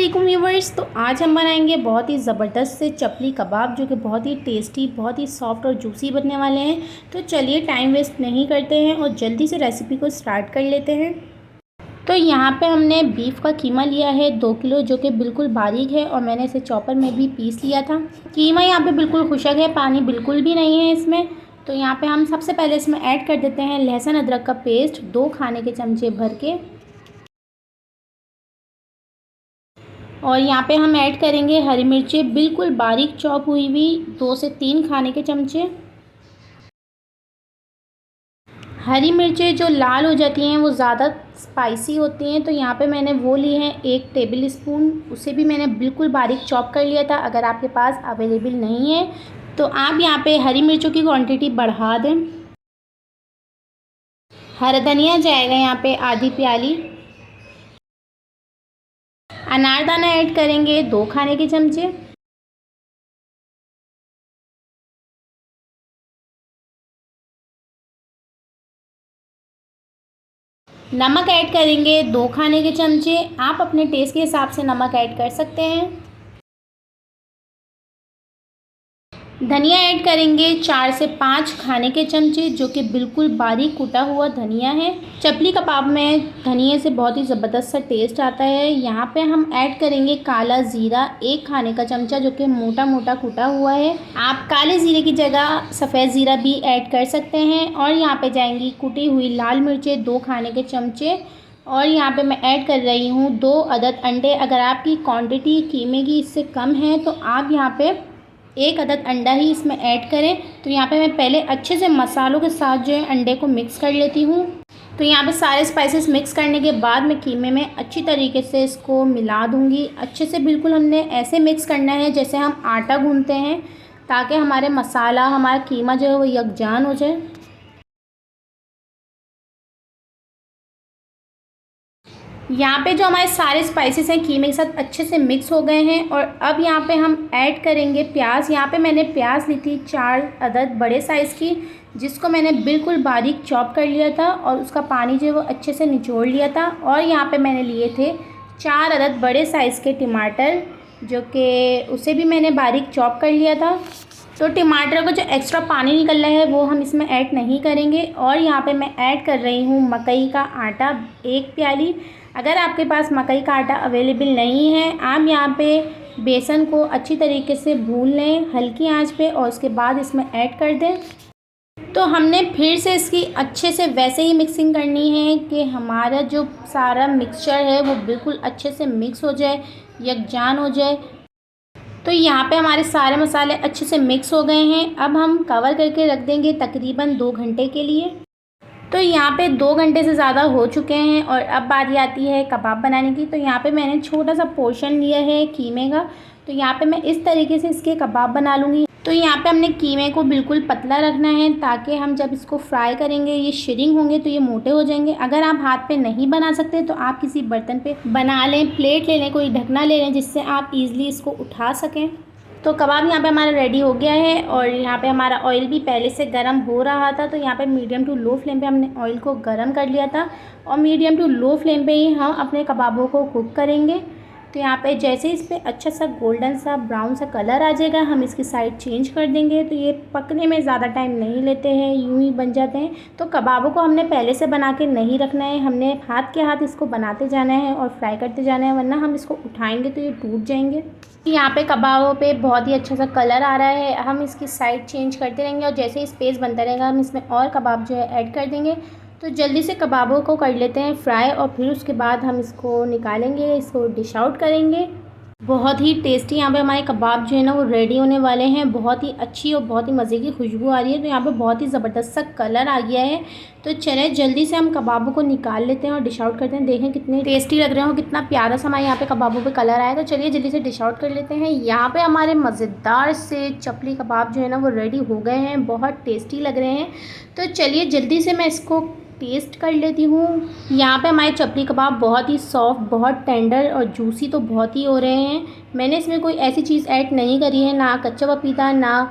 वालेकुम व्यूवर्स। तो आज हम बनाएंगे बहुत ही ज़बरदस्त से चपली कबाब जो कि बहुत ही टेस्टी, बहुत ही सॉफ्ट और जूसी बनने वाले हैं। तो चलिए टाइम वेस्ट नहीं करते हैं और जल्दी से रेसिपी को स्टार्ट कर लेते हैं। तो यहाँ पे हमने बीफ का कीमा लिया है 2 किलो, जो कि बिल्कुल बारीक है और मैंने इसे चॉपर में भी पीस लिया था। कीमा यहाँ पे बिल्कुल खुशक है, पानी बिल्कुल भी नहीं है इसमें। तो यहाँ पे हम सबसे पहले इसमें ऐड कर देते हैं लहसुन अदरक का पेस्ट 2 खाने के चमचे भर के, और यहाँ पे हम ऐड करेंगे हरी मिर्चें बिल्कुल बारीक चॉप हुई हुई 2 से 3 खाने के चमचे। हरी मिर्चें जो लाल हो जाती हैं वो ज़्यादा स्पाइसी होती हैं, तो यहाँ पे मैंने वो ली हैं 1 टेबल स्पून, उसे भी मैंने बिल्कुल बारीक चॉप कर लिया था। अगर आपके पास अवेलेबल नहीं है तो आप यहाँ पे हरी मिर्चों की क्वांटिटी बढ़ा दें। हरा धनिया जाएगा यहाँ पे आधी प्याली। अनारदाना ऐड करेंगे 2 खाने के चमचे। नमक ऐड करेंगे 2 खाने के चमचे। आप अपने टेस्ट के हिसाब से नमक ऐड कर सकते हैं। धनिया ऐड करेंगे 4 से 5 खाने के चमचे, जो कि बिल्कुल बारीक कुटा हुआ धनिया है। चपली कबाब में धनिया से बहुत ही ज़बरदस्त सा टेस्ट आता है। यहाँ पे हम ऐड करेंगे काला ज़ीरा 1 खाने का चमचा, जो कि मोटा मोटा कुटा हुआ है। आप काले ज़ीरे की जगह सफ़ेद ज़ीरा भी ऐड कर सकते हैं। और यहाँ पे जाएंगी कुटी हुई लाल मिर्चें 2 खाने के चमचे। और यहाँ पे मैं ऐड कर रही हूँ 2 अदद अंडे। अगर आपकी क्वांटिटी कीमे की इससे कम है तो आप यहाँ पे 1 अदद अंडा ही इसमें ऐड करें। तो यहाँ पे मैं पहले अच्छे से मसालों के साथ जो है अंडे को मिक्स कर लेती हूँ। तो यहाँ पे सारे स्पाइसेस मिक्स करने के बाद मैं कीमे में अच्छी तरीके से इसको मिला दूँगी। अच्छे से बिल्कुल हमने ऐसे मिक्स करना है जैसे हम आटा गूँथते हैं, ताकि हमारे मसाला, हमारा कीमा जो है वो यकजान हो जाए। यहाँ पे जो हमारे सारे स्पाइसेस हैं कीमे के साथ अच्छे से मिक्स हो गए हैं। और अब यहाँ पे हम ऐड करेंगे प्याज। यहाँ पे मैंने प्याज ली थी 4 अदद बड़े साइज़ की, जिसको मैंने बिल्कुल बारीक चॉप कर लिया था और उसका पानी जो है वो अच्छे से निचोड़ लिया था। और यहाँ पे मैंने लिए थे 4 अदद बड़े साइज़ के टमाटर, जो कि उसे भी मैंने बारीक चॉप कर लिया था। तो टमाटर का जो एक्स्ट्रा पानी निकल रहा है वो हम इसमें ऐड नहीं करेंगे। और यहाँ पे मैं ऐड कर रही हूँ मकई का आटा 1 प्याली। अगर आपके पास मकई का आटा अवेलेबल नहीं है, आप यहाँ पे बेसन को अच्छी तरीके से भून लें हल्की आंच पे, और उसके बाद इसमें ऐड कर दें। तो हमने फिर से इसकी अच्छे से वैसे ही मिक्सिंग करनी है कि हमारा जो सारा मिक्सचर है वो बिल्कुल अच्छे से मिक्स हो जाए, यकजान हो जाए। तो यहाँ पे हमारे सारे मसाले अच्छे से मिक्स हो गए हैं। अब हम कवर करके रख देंगे तकरीबन 2 घंटे के लिए। तो यहाँ पे 2 घंटे से ज़्यादा हो चुके हैं और अब बारी आती है कबाब बनाने की। तो यहाँ पे मैंने छोटा सा पोर्शन लिया है कीमे का। तो यहाँ पे मैं इस तरीके से इसके कबाब बना लूँगी। तो यहाँ पे हमने कीमे को बिल्कुल पतला रखना है, ताकि हम जब इसको फ्राई करेंगे ये शिरिंग होंगे तो ये मोटे हो जाएंगे। अगर आप हाथ पे नहीं बना सकते तो आप किसी बर्तन पे बना लें, प्लेट ले लें, कोई ढकना ले लें, जिससे आप ईज़िली इसको उठा सकें। तो कबाब यहाँ पे हमारा रेडी हो गया है। और यहाँ पे हमारा ऑयल भी पहले से गर्म हो रहा था। तो यहाँ पे मीडियम टू लो फ्लेम पे हमने ऑयल को गर्म कर लिया था, और मीडियम टू लो फ्लेम पे ही हम अपने कबाबों को कुक करेंगे। तो यहाँ पे जैसे इस पर अच्छा सा गोल्डन सा ब्राउन सा कलर आ जाएगा, हम इसकी साइड चेंज कर देंगे। तो ये पकने में ज़्यादा टाइम नहीं लेते हैं, यूँ ही बन जाते हैं। तो कबाबों को हमने पहले से बना के नहीं रखना है, हमने हाथ के हाथ इसको बनाते जाना है और फ्राई करते जाना है, वरना हम इसको उठाएंगे तो ये टूट जाएंगे। यहाँ पे कबाबों पे बहुत ही अच्छा सा कलर आ रहा है। हम इसकी साइड चेंज करते रहेंगे और जैसे ही स्पेस बनता रहेगा हम इसमें और कबाब जो है ऐड कर देंगे। तो जल्दी से कबाबों को कर लेते हैं फ्राई, और फिर उसके बाद हम इसको निकालेंगे, इसको डिश आउट करेंगे। बहुत ही टेस्टी यहाँ पे हमारे कबाब जो है ना वो रेडी होने वाले हैं। बहुत ही अच्छी और बहुत ही मज़े की खुशबू आ रही है। तो यहाँ पे बहुत ही ज़बरदस्त सा कलर आ गया है। तो चलें जल्दी से हम कबाबों को निकाल लेते हैं और डिश आउट करते हैं। देखें कितने टेस्टी लग रहे हो, कितना प्यारा सा हमारे यहाँ पे कबाबों पे कलर आया। तो चलिए जल्दी से डिश आउट कर लेते हैं। यहाँ पे हमारे मज़ेदार से चपली कबाब जो है ना वो रेडी हो गए हैं, बहुत टेस्टी लग रहे हैं। तो चलिए जल्दी से मैं इसको टेस्ट कर लेती हूँ। यहाँ पे हमारे चपली कबाब बहुत ही सॉफ्ट, बहुत टेंडर और जूसी तो बहुत ही हो रहे हैं। मैंने इसमें कोई ऐसी चीज़ ऐड नहीं करी है, ना कच्चा पपीता, ना